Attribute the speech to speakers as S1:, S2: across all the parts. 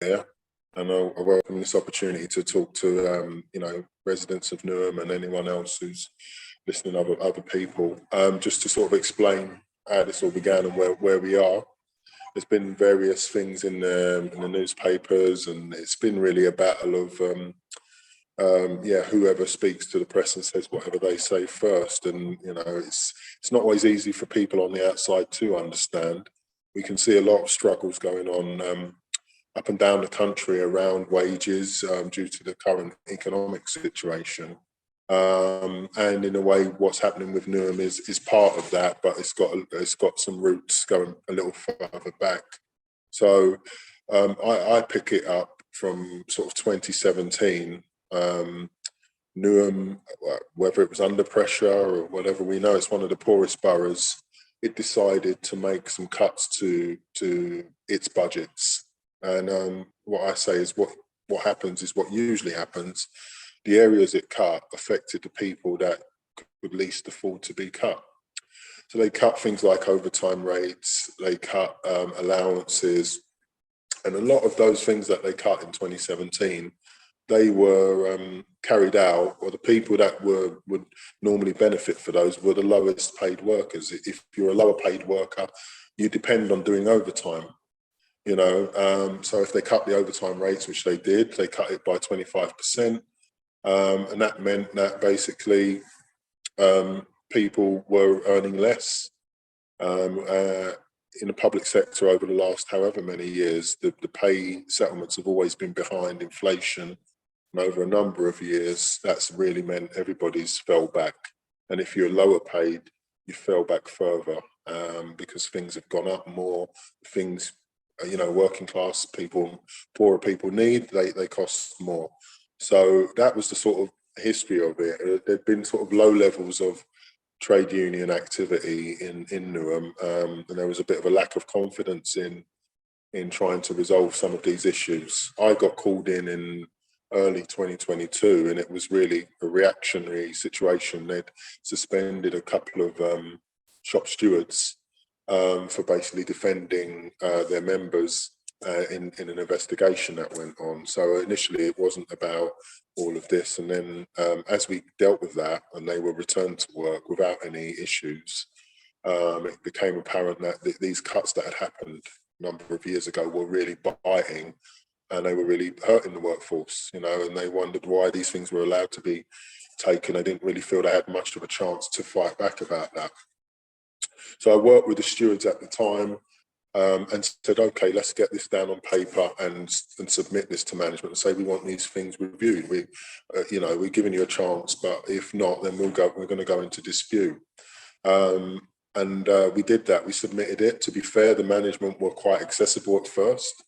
S1: here, and I welcome this opportunity to talk to residents of Newham and anyone else who's listening, other people, just to sort of explain how this all began and where we are. There's been various things in the newspapers, and it's been really a battle of whoever speaks to the press and says whatever they say first. And it's not always easy for people on the outside to understand. We can see a lot of struggles going on up and down the country around wages due to the current economic situation. And in a way, what's happening with Newham is part of that, but it's got some roots going a little further back. So I pick it up from sort of 2017. Newham, whether it was under pressure or whatever, we know it's one of the poorest boroughs. It decided to make some cuts to its budgets. And what I say is what happens is what usually happens. The areas it cut affected the people that could least afford to be cut. So they cut things like overtime rates, they cut allowances, and a lot of those things that they cut in 2017, they were carried out, or the people that would normally benefit for those were the lowest paid workers. If you're a lower paid worker, you depend on doing overtime. So if they cut the overtime rates, which they did, they cut it by 25%. And that meant that basically people were earning less. In the public sector over the last however many years, the pay settlements have always been behind inflation. And over a number of years, that's really meant everybody's fell back. And if you're lower paid, you fell back further because things have gone up more. Things, working class people, poorer people need, they cost more. So that was the sort of history of it. There'd been sort of low levels of trade union activity in Newham, and there was a bit of a lack of confidence in trying to resolve some of these issues. I got called in early 2022, and it was really a reactionary situation. They'd suspended a couple of shop stewards for basically defending their members in an investigation that went on. So initially it wasn't about all of this. And then as we dealt with that and they were returned to work without any issues, it became apparent that these cuts that had happened a number of years ago were really biting, and they were really hurting the workforce, and they wondered why these things were allowed to be taken. They didn't really feel they had much of a chance to fight back about that. So I worked with the stewards at the time and said, okay, let's get this down on paper and submit this to management and say we want these things reviewed. We're giving you a chance, but if not, then we're going to go into dispute. And we did that. We submitted it. To be fair, the management were quite accessible at first.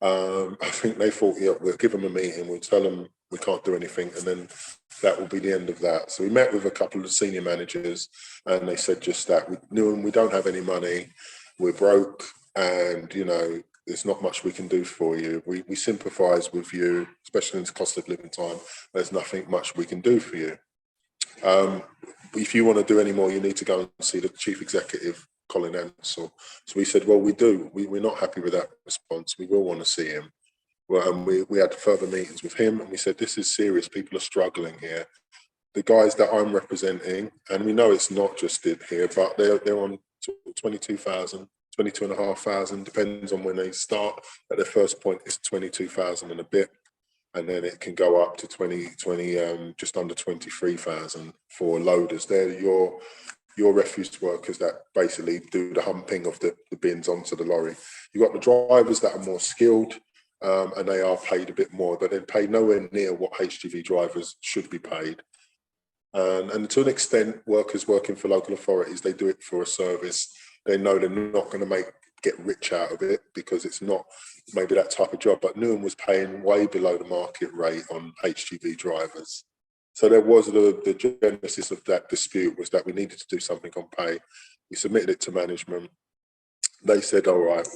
S1: I think they thought, we'll give them a meeting, we'll tell them we can't do anything, and then that will be the end of that. So we met with a couple of senior managers, and they said just that. We don't have any money, we're broke, and there's not much we can do for you. We sympathise with you, especially in this cost of living time. There's nothing much we can do for you. If you want to do any more, you need to go and see the chief executive, Colin Ansell. So we said, well, we do. We're not happy with that response. We will want to see him. Well, we had further meetings with him, and we said, this is serious. People are struggling here. The guys that I'm representing, and we know it's not just it here, but they're on 22,000, 22,500, depends on when they start. At their first point, it's 22,000 and a bit. And then it can go up to 20, just under 23,000 for loaders. They're your refuse workers that basically do the humping of the bins onto the lorry. You've got the drivers that are more skilled, and they are paid a bit more, but they're paid nowhere near what HGV drivers should be paid. And to an extent, workers working for local authorities, they do it for a service. They know they're not going to get rich out of it because it's not maybe that type of job. But Newham was paying way below the market rate on HGV drivers. So there was the genesis of that dispute was that we needed to do something on pay. We submitted it to management. They said, all right,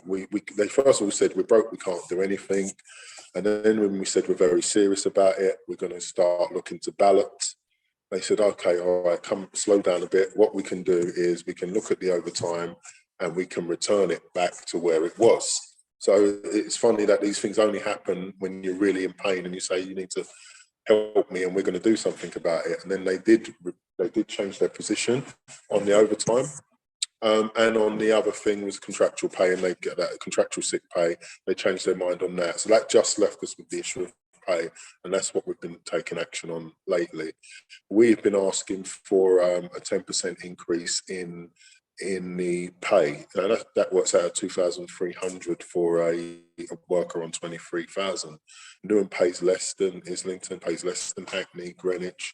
S1: they first of all said, we're broke, we can't do anything. And then when we said we're very serious about it, we're going to start looking to ballot. They said, okay, all right, come slow down a bit. What we can do is we can look at the overtime and we can return it back to where it was. So it's funny that these things only happen when you're really in pain and you say you need to help me and we're going to do something about it. And then they did change their position on the overtime. And on the other thing was contractual pay, and they get that contractual sick pay. They changed their mind on that. So that just left us with the issue of pay, and that's what we've been taking action on lately. We've been asking for a 10% increase in the pay. Now that works out at 2,300 for a worker on 23,000. Newham pays less than Islington, pays less than Hackney, Greenwich.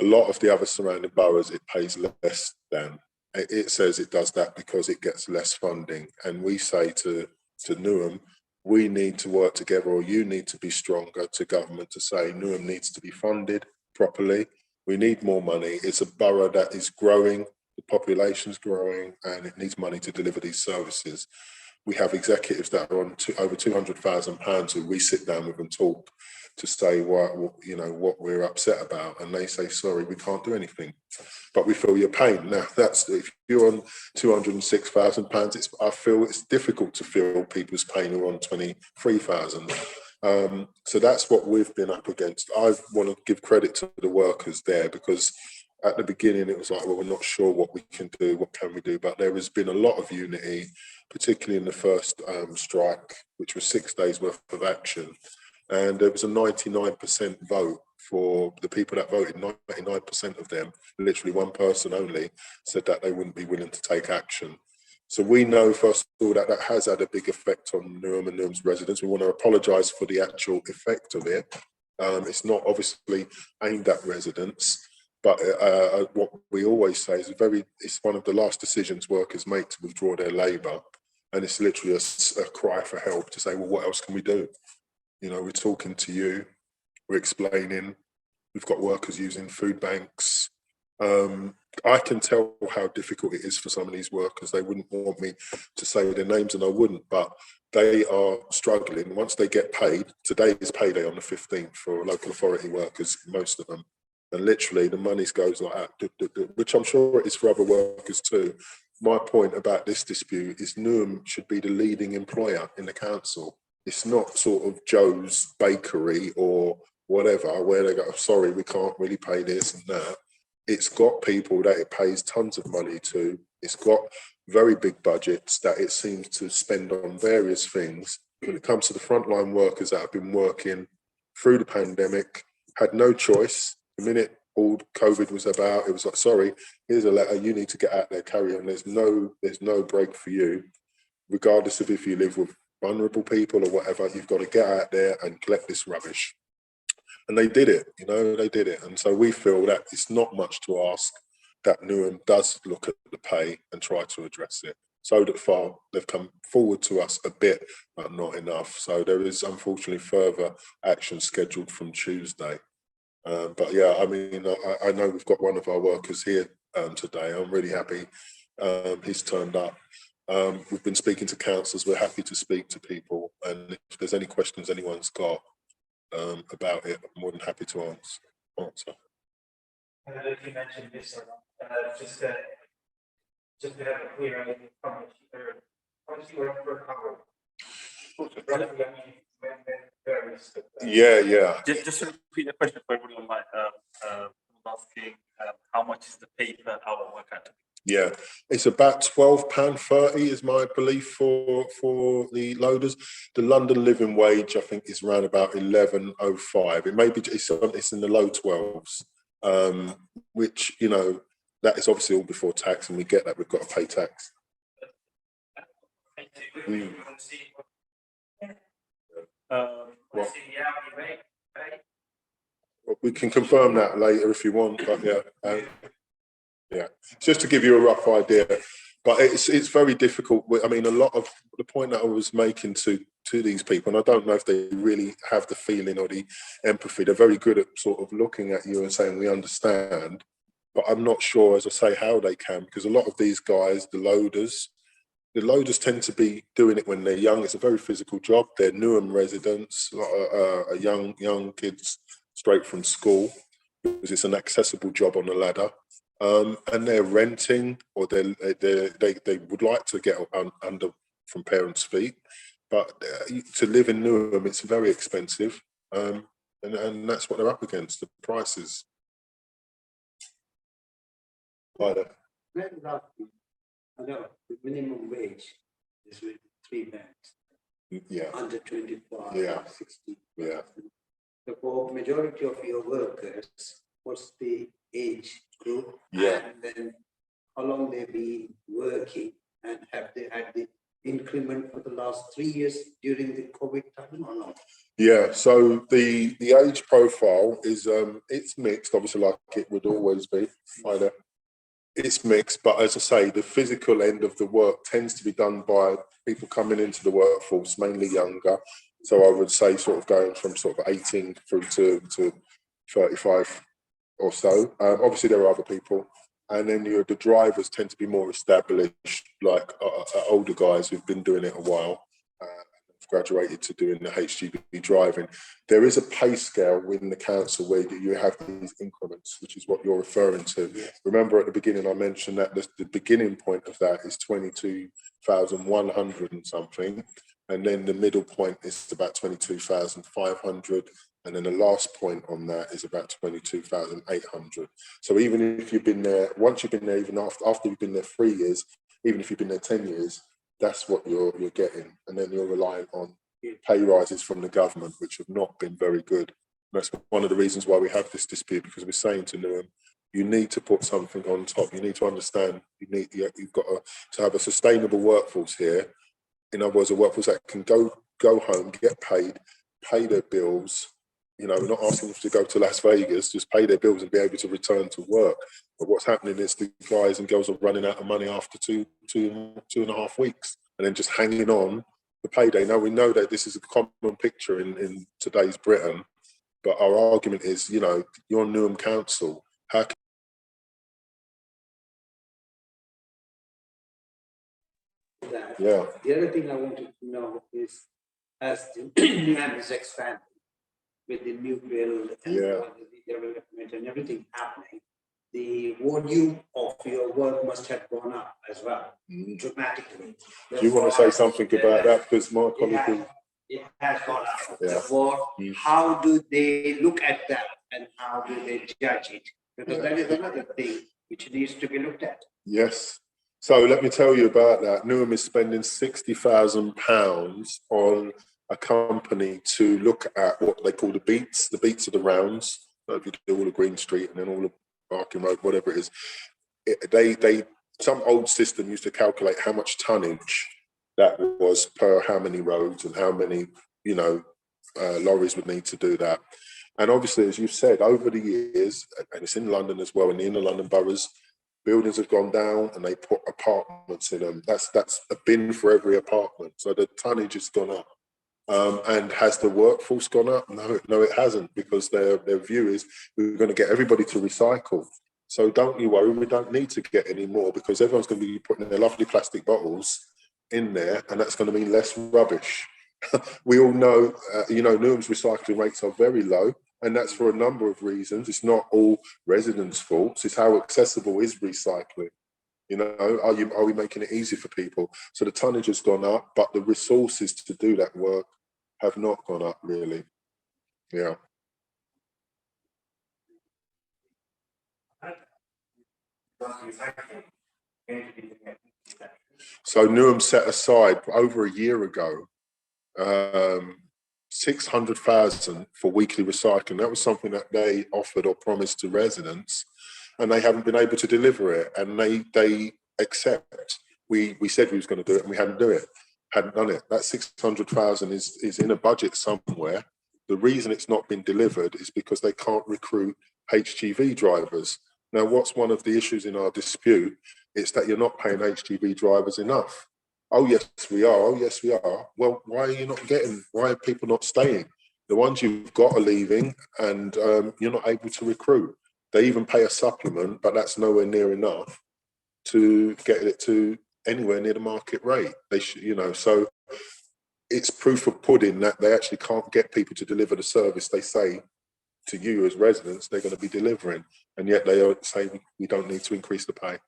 S1: A lot of the other surrounding boroughs, it pays less than. It says it does that because it gets less funding. And we say to Newham, we need to work together, or you need to be stronger to government to say Newham needs to be funded properly. We need more money. It's a borough that is growing, the population's growing, and it needs money to deliver these services. We have executives that are on over £200,000 who we sit down with and talk to say what we're upset about, and they say, sorry, we can't do anything, but we feel your pain. Now that's, if you're on £206,000, I feel it's difficult to feel people's pain who are on 23,000. So that's what we've been up against. I want to give credit to the workers there, because at the beginning it was like, well, we're not sure what we can do, what can we do, but there has been a lot of unity, particularly in the first strike, which was 6 days worth of action. And there was a 99% vote for the people that voted. 99% of them, literally one person only, said that they wouldn't be willing to take action. So we know, first of all, that that has had a big effect on Newham and Newham's residents. We want to apologise for the actual effect of it. It's not obviously aimed at residents, but what we always say is it's one of the last decisions workers make to withdraw their labour. And it's literally a cry for help to say, well, what else can we do? You know, we're talking to you, we're explaining, we've got workers using food banks. I can tell how difficult it is for some of these workers. They wouldn't want me to say their names, and I wouldn't, but they are struggling. Once they get paid, today is payday on the 15th for local authority workers, most of them. And literally the money goes like that, which I'm sure it is for other workers too. My point about this dispute is Newham should be the leading employer in the council. It's not sort of Joe's Bakery or whatever, where they go, sorry, we can't really pay this and that. It's got people that it pays tons of money to. It's got very big budgets that it seems to spend on various things. When it comes to the frontline workers that have been working through the pandemic, had no choice. The minute all COVID was about, it was like, sorry, here's a letter, you need to get out there, carry on. There's no break for you, regardless of if you live with vulnerable people or whatever. You've got to get out there and collect this rubbish. And they did it, they did it. And so we feel that it's not much to ask that Newham does look at the pay and try to address it. So far, they've come forward to us a bit, but not enough. So there is unfortunately further action scheduled from Tuesday. But yeah, I mean, I know we've got one of our workers here today. I'm really happy he's turned up. We've been speaking to councillors. We're happy to speak to people. And if there's any questions anyone's got about it, I'm more than happy to answer.
S2: And then you mentioned this, just to have a clear idea of how much you work per hour.
S1: Yeah.
S3: Just to repeat the question for everybody online, asking how much is the pay per hour work out?
S1: Yeah, it's about £12.30 is my belief for the loaders. The London living wage, I think, is around about £11.05. It may be it's in the low 12s, which that is obviously all before tax, and we get that we've got to pay tax. We can confirm that later if you want, but yeah, just to give you a rough idea. But it's very difficult. I mean, a lot of the point that I was making to these people, and I don't know if they really have the feeling or the empathy. They're very good at sort of looking at you and saying, we understand, but I'm not sure, as I say, how they can, because a lot of these guys, the loaders tend to be doing it when they're young. It's a very physical job. They're Newham residents, young kids straight from school, because it's an accessible job on the ladder. And they're renting, or they would like to get under from parents' feet, But to live in Newham, it's very expensive, and that's what they're up against, the prices.
S4: Well, roughly, I know the minimum wage is with 3 banks,
S1: Yeah,
S4: under 25,
S1: Yeah.
S4: 60.
S1: yeah.
S4: So for majority of your workers, what's the age group?
S1: Yeah.
S4: And then how long they been working, and have they had the increment for the last 3 years during the COVID time or not?
S1: Yeah, so the age profile is it's mixed, obviously, like it would always be. Either it's mixed, but as I say, the physical end of the work tends to be done by people coming into the workforce, mainly younger. So I would say sort of going from sort of 18 through to 35 or so. Obviously, there are other people. And then the drivers tend to be more established, like older guys who've been doing it a while, graduated to doing the HGV driving. There is a pay scale within the council where you have these increments, which is what you're referring to.
S4: Yes.
S1: Remember at the beginning I mentioned that the beginning point of that is 22,100 and something, and then the middle point is about 22,500, and then the last point on that is about 22,800. So even if you've been there, once you've been there, even after you've been there 3 years, even if you've been there 10 years, that's what you're getting, and then you're relying on pay rises from the government, which have not been very good. And that's one of the reasons why we have this dispute, because we're saying to Newham, you need to put something on top. You need to understand you've got to have a sustainable workforce here. In other words, a workforce that can go home, get paid, pay their bills. You know, we're not asking them to go to Las Vegas, just pay their bills and be able to return to work. But what's happening is the guys and girls are running out of money after two and a half weeks, and then just hanging on the payday. Now, we know that this is a common picture in today's Britain, but our argument is, you know, you're Newham Council. How can
S4: That.
S1: yeah,
S4: The other thing I wanted to know is, as the Newham is expanding with the new build and
S1: Yeah.
S4: the development and everything happening, the volume of your work must have gone up as well, dramatically.
S1: do you want to say something about that? Because my
S4: It
S1: colleague
S4: has, it has gone up.
S1: Yeah.
S4: Therefore, how do they look at that and how do they judge it? Because that is another thing which needs to be looked at.
S1: Yes. So let me tell you about that. Newham is spending £60,000 on a company to look at what they call the beats of the rounds. So if you do all of Green Street and then all of Barking Road, whatever it is, some old system used to calculate how much tonnage that was per how many roads and how many, you know, lorries would need to do that. And obviously, as you've said, over the years, and it's in London as well, in the inner London boroughs, buildings have gone down and they put apartments in them. That's a bin for every apartment. So the tonnage has gone up. And has the workforce gone up? No, it hasn't, because their view is we're going to get everybody to recycle. So don't you worry, we don't need to get any more, because everyone's going to be putting their lovely plastic bottles in there, and that's going to mean less rubbish. We all know, Newham's recycling rates are very low, and that's for a number of reasons. It's not all residents' faults. It's how accessible is recycling. You know, are we making it easy for people? So the tonnage has gone up, but the resources to do that work have not gone up, really. Yeah. So Newham set aside over a year ago 600,000 for weekly recycling. That was something that they offered or promised to residents, and they haven't been able to deliver it. And they accept. We said we was going to do it, and we hadn't done it. That 600,000 is in a budget somewhere. The reason it's not been delivered is because they can't recruit HGV drivers. Now, what's one of the issues in our dispute? It's that you're not paying HGV drivers enough. Oh, yes, we are. Oh, yes, we are. Well, why are people not staying? The ones you've got are leaving, and you're not able to recruit. They even pay a supplement, but that's nowhere near enough to get it to anywhere near the market rate. They should, so it's proof of pudding that they actually can't get people to deliver the service they say to you as residents they're going to be delivering, and yet they are saying we don't need to increase the pay.